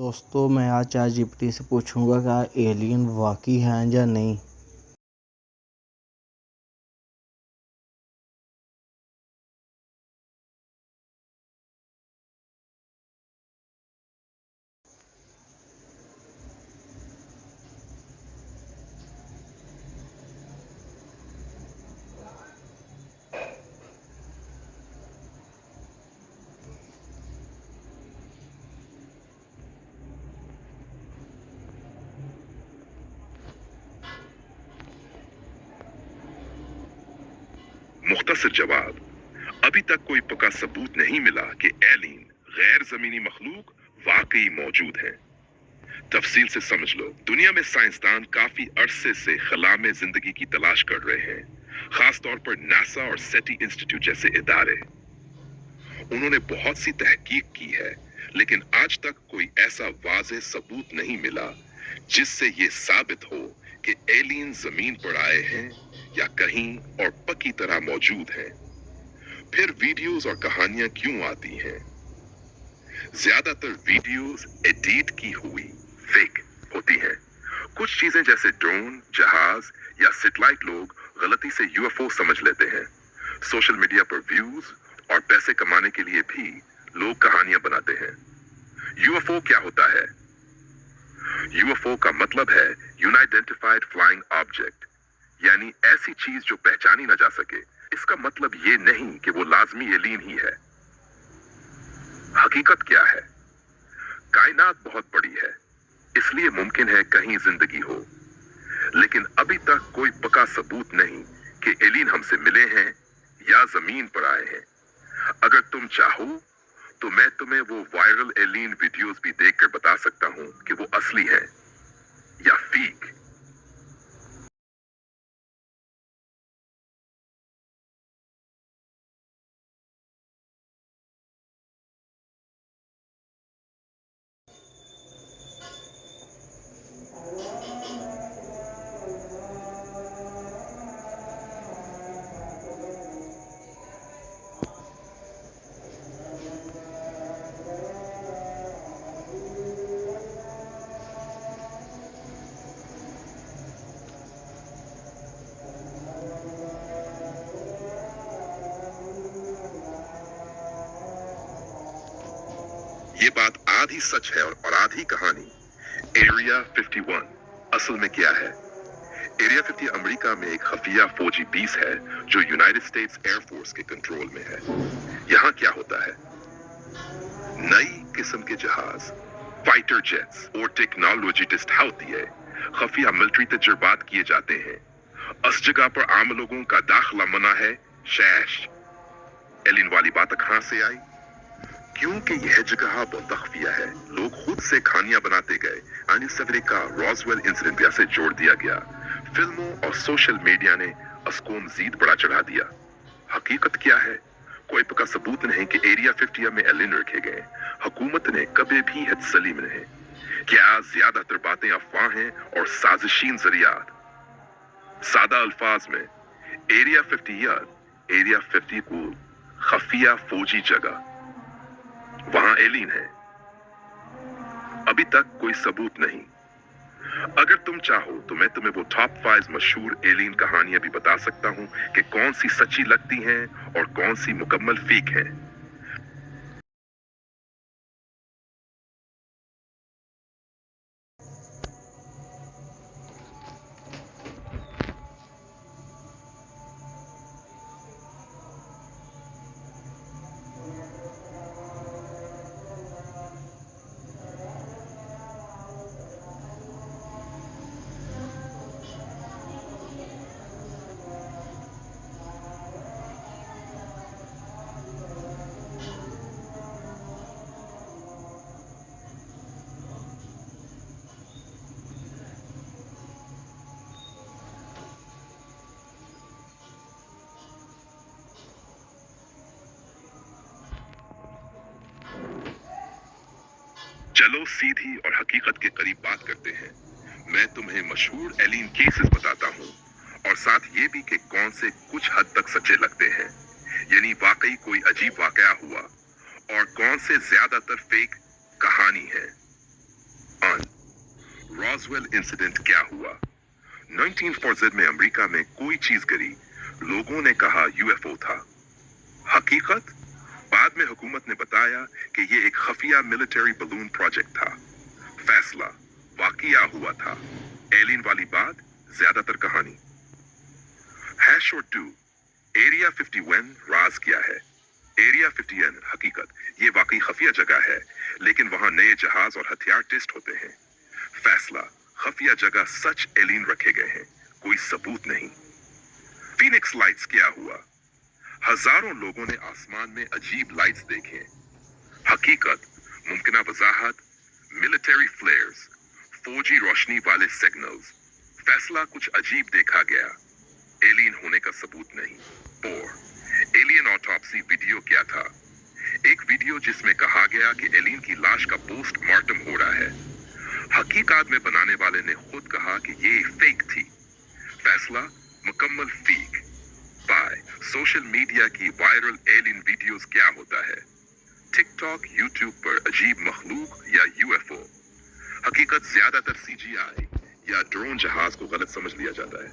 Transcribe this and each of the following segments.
दोस्तों मैं आज चैटजीपीटी से पूछूंगा कि एलियन वाकई हैं या नहीं। मुख्तसर जवाब, अभी तक कोई पक्का सबूत नहीं मिला कि एलियन गैर जमीनी मखलूक वाकई मौजूद हैं। तफसील से समझ लो, दुनिया में साइंसदान काफी अरसे से खला में जिंदगी की तलाश कर रहे हैं, खास तौर पर नासा और सेटी इंस्टीट्यूट जैसे इदारे। उन्होंने बहुत सी तहकीक की है, लेकिन आज तक कोई ऐसा वाज़ेह सबूत नहीं मिला जिससे ये साबित हो कि एलियन जमीन पर आए हैं या कहीं और पक्की तरह मौजूद हैं। फिर वीडियोस और कहानियां क्यों आती हैं? ज्यादातर वीडियोस एडिट की हुई फेक होती हैं। कुछ चीजें जैसे ड्रोन, जहाज या सैटेलाइट लोग गलती से यूएफओ समझ लेते हैं। सोशल मीडिया पर व्यूज और पैसे कमाने के लिए भी लोग कहानियां बनाते हैं। यूएफओ क्या होता है? यूएफओ का मतलब है यूनाइडेंटिफाइड फ्लाइंग ऑब्जेक्ट, यानी ऐसी चीज जो पहचानी ना जा सके। इसका मतलब ये नहीं कि वो लाजमी एलियन ही है। हकीकत क्या है? कायनात बहुत बड़ी है, इसलिए मुमकिन है कहीं जिंदगी हो, लेकिन अभी तक कोई पक्का सबूत नहीं कि एलियन हमसे मिले हैं या जमीन पर आए हैं। अगर तुम चाहो तो मैं तुम्हें वो वायरल एलियन वीडियोस भी देखकर बता सकता हूं कि वो असली हैं या फेक। ये बात आधी सच है और आधी कहानी। एरिया 51 असल में क्या है? एरिया 50 अमेरिका में एक खफिया फौजी बेस है जो यूनाइटेड स्टेट्स एयरफोर्स के कंट्रोल में है। यहाँ क्या होता है? नई किस्म के जहाज, फाइटर जेट्स और टेक्नोलॉजी टेस्ट होती है। खफिया मिलिट्री तजुर्बात किए जाते हैं। उस जगह पर आम लोगों का दाखिला मना है। शैश, एलियन वाली बात कहां से आई? क्योंकि यह जगह बहुत खफिया है, लोग खुद से कहानियां बनाते गए। यानी सवेरे का रॉसवेल इंसिडेंट भी ऐसे जोड़ दिया गया। फिल्मों और सोशल मीडिया ने उसको मजीद बड़ा चढ़ा दिया। हकीकत क्या है? कोई पक्का सबूत नहीं कि एरिया 50 में एलियन रखे गए। हुकूमत ने कभी भी तस्लीम नहीं। क्या ज्यादातर बातें अफवाह हैं और साजिशीन जरियात। सादा अल्फाज में एरिया 50 या एरिया 50 को खफिया फौजी जगह, वहां एलियन है। अभी तक कोई सबूत नहीं। अगर तुम चाहो तो मैं तुम्हें वो टॉप 5 मशहूर एलियन कहानियां भी बता सकता हूं कि कौन सी सच्ची लगती हैं और कौन सी मुकम्मल फेक है। चलो सीधी और हकीकत के करीब बात करते हैं। मैं तुम्हें मशहूर एलियन केसेस बताता हूँ और साथ ये भी कि कौन से कुछ हद तक सच्चे लगते हैं, यानी वाकई कोई अजीब वाकया हुआ, और कौन से ज्यादातर फेक कहानी है। रॉसवेल इंसिडेंट क्या हुआ? 1940 में अमेरिका में कोई चीज गिरी, लोगों ने कहा यूएफओ था। हकीकत? बाद में हुकूमत ने बताया कि ये एक खफिया मिलिट्री बलून प्रोजेक्ट था। फैसला? वाकया हुआ था। एलियन वाली बात, ज्यादातर कहानी। हैश और डू, एरिया 51 राज क्या है? एरिया 51 हकीकत, ये वाकई खफिया जगह है, लेकिन वहां नए जहाज और हथियार टेस्ट होते हैं। फैसला? खफिया जगह सच एलियन रखे गए हैं, कोई सबूत नहीं। फीनिक्स लाइट्स क्या हुआ? हजारों लोगों ने आसमान में अजीब लाइट्स देखे। हकीकत? मुमकिना वजाहत, मिलिट्री फ्लेयर्स, फौजी रोशनी वाले सिग्नल्स। फैसला? कुछ अजीब देखा गया, एलियन होने का सबूत नहीं। और एलियन ऑटोप्सी वीडियो क्या था? एक वीडियो जिसमें कहा गया कि एलियन की लाश का पोस्टमार्टम हो रहा है। हकीकत में बनाने वाले ने खुद कहा कि ये फेक थी। फैसला? मुकम्मल फेक। बाय सोशल मीडिया की वायरल एलियन वीडियोस क्या होता है? टिकटॉक, यूट्यूब पर अजीब मखलूक या यूएफओ। हकीकत? ज्यादातर सीजीआई या ड्रोन जहाज को गलत समझ लिया जाता है।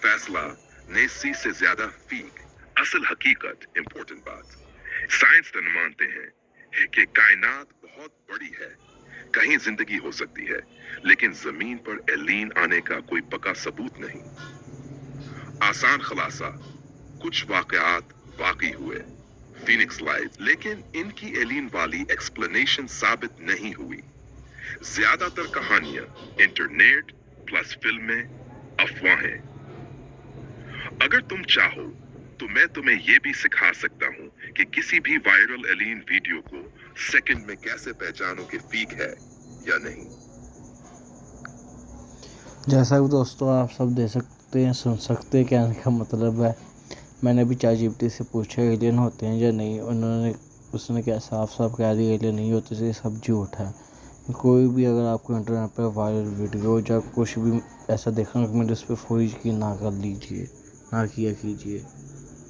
फैसला? नेसी से ज्यादा फेक। असल हकीकत, इंपॉर्टेंट बात, साइंसदान मानते हैं कि कायनात बहुत बड़ी है, कहीं जिंदगी हो सकती है, लेकिन जमीन पर एलियन आने का कोई पक्का सबूत नहीं। आसान खुलासा, कुछ वाकयात वाकई हुए, फीनिक्स लाइट्स, लेकिन इनकी एलियन वाली एक्सप्लेनेशन साबित नहीं हुई। ज्यादातर कहानियां इंटरनेट प्लस फिल्में, अफवाहें। अगर तुम चाहो तो मैं तुम्हें यह भी सिखा सकता हूं कि किसी भी वायरल एलियन वीडियो को सेकंड में कैसे पहचानो कि फेक है या नहीं। जैसा कि दोस्तों आप सब देख सकते हैं, सुन सकते हैं, कहने का मतलब है मैंने भी ChatGPT से पूछा एलियन होते हैं या नहीं, उसने क्या साफ साफ कह दिया एलियन नहीं होते, ये सब झूठ है। कोई भी अगर आपको इंटरनेट पर वायरल वीडियो या कुछ भी ऐसा देखना मिले, उस पर फौरी यकीन ना कर लीजिए, ना किया कीजिए।